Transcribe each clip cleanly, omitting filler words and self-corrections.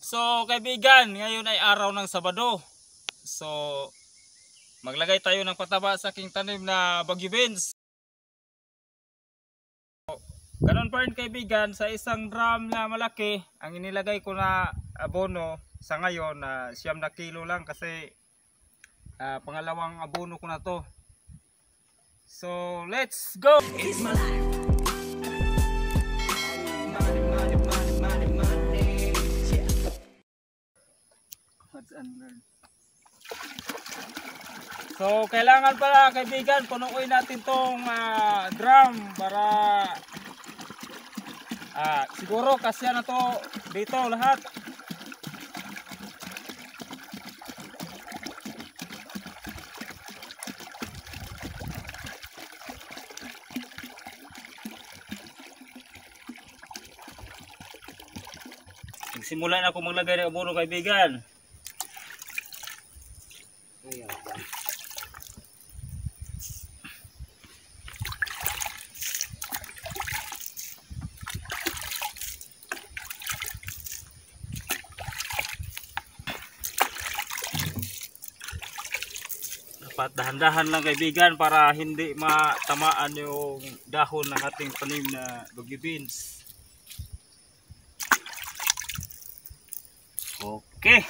So kaibigan, ngayon ay araw ng Sabado. So maglagay tayo ng pataba sa aking tanim na Baguio beans. Ganon pa rin kaibigan, sa isang drum na malaki, ang inilagay ko na abono sa ngayon na 9 kilo lang kasi pangalawang abono ko na to. So let's go! It's my life. So kailangan pala kaibigan, punuin natin tong drum para siguro kasya na to dito lahat. Simulan ako maglagay ng abono kaibigan. Dapat dahan-dahan lang kaibigan para hindi matamaan yung dahon ng ating tanim na Baguio beans. Okay.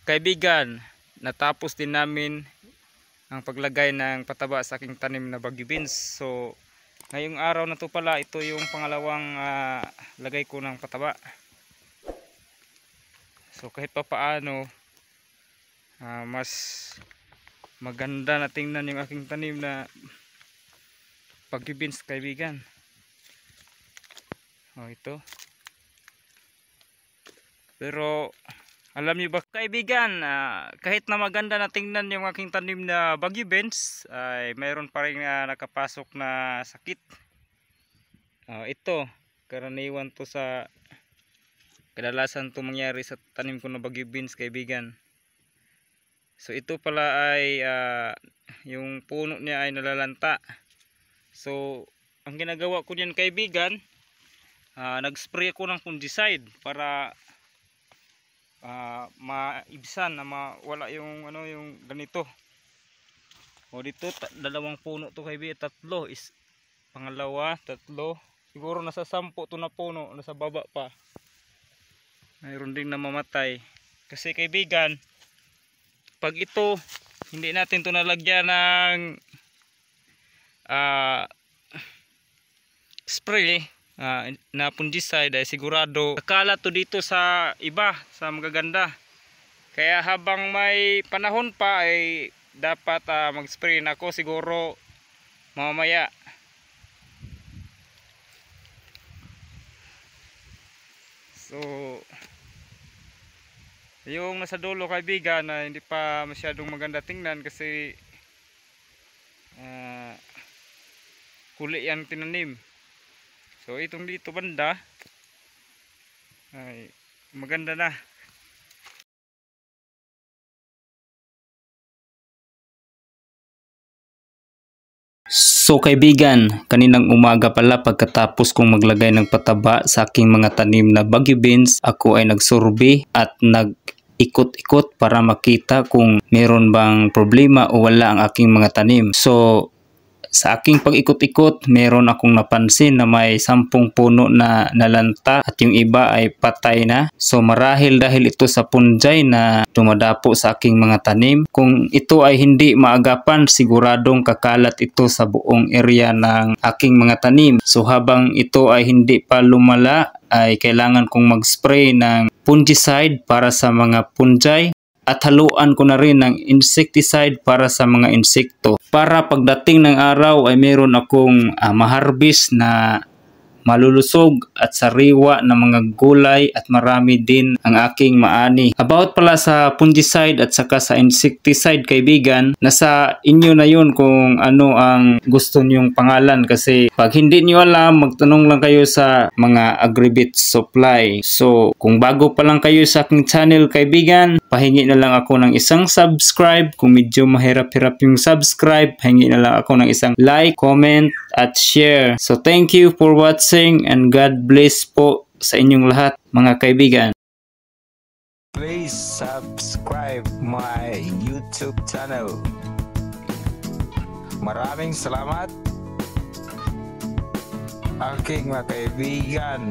Kaibigan, natapos din namin ang paglagay ng pataba sa aking tanim na Baguio beans. So ngayong araw na to pala, ito yung pangalawang lagay ko ng pataba. So kahit pa paano mas maganda na tingnan yung aking tanim na Baguio beans kaibigan. Ito. Pero Alam niyo ba kaibigan, kahit na maganda na tingnan yung aking tanim na Baguio beans, ay mayroon pa rin nakapasok na sakit. Ito, karaniwan to sa kadalasan to mangyari sa tanim ko na Baguio beans kaibigan. So ito pala ay yung puno niya ay nalalanta. So ang ginagawa ko niyan kaibigan, nag-spray ako ng fungicide para maibsan na mawala yung yung ganito. Dito dalawang puno to kaibigan, tatlo is pangalawa, tatlo, siguro nasa 10 to na puno, nasa baba pa. Mayroon ding namamatay kasi kaibigan, pag ito hindi natin to nalagyan ng spray na fungicide, ay sigurado kakala to dito sa iba, sa magaganda. Kaya habang may panahon pa ay dapat mag-spray na ako siguro mamaya. So yung nasa dulo kaibigan na hindi pa masyadong maganda tingnan kasi kuli yang tinanim. So itong dito banda ay maganda na. So kaibigan, kaninang umaga pala pagkatapos kong maglagay ng pataba sa aking mga tanim na Baguio beans, ako ay nagsurvey at nag-ikot-ikot para makita kung meron bang problema o wala ang aking mga tanim. So sa aking pag-ikot-ikot, meron akong napansin na may 10 puno na nalanta at yung iba ay patay na. So marahil dahil ito sa fungi na dumadapo sa aking mga tanim. Kung ito ay hindi maagapan, siguradong kakalat ito sa buong area ng aking mga tanim. So habang ito ay hindi pa lumala, ay kailangan kong mag-spray ng fungicide para sa mga fungi. At haluan ko na rin ng insecticide para sa mga insekto. Para pagdating ng araw ay meron akong maharbis na malulusog at sariwa na mga gulay at marami din ang aking maani. About pala sa fungicide at saka sa insecticide kaibigan, nasa inyo na yun kung ano ang gusto nyong pangalan, kasi pag hindi nyo alam, magtanong lang kayo sa mga Agribit Supply. So kung bago pa lang kayo sa aking channel kaibigan, pahingi na lang ako ng isang subscribe. Kung medyo mahirap-hirap yung subscribe, pahingi na lang ako ng isang like, comment at share. So thank you for watching and God bless po sa inyong lahat mga kaibigan. Please subscribe my YouTube channel. Maraming salamat aking mga kaibigan.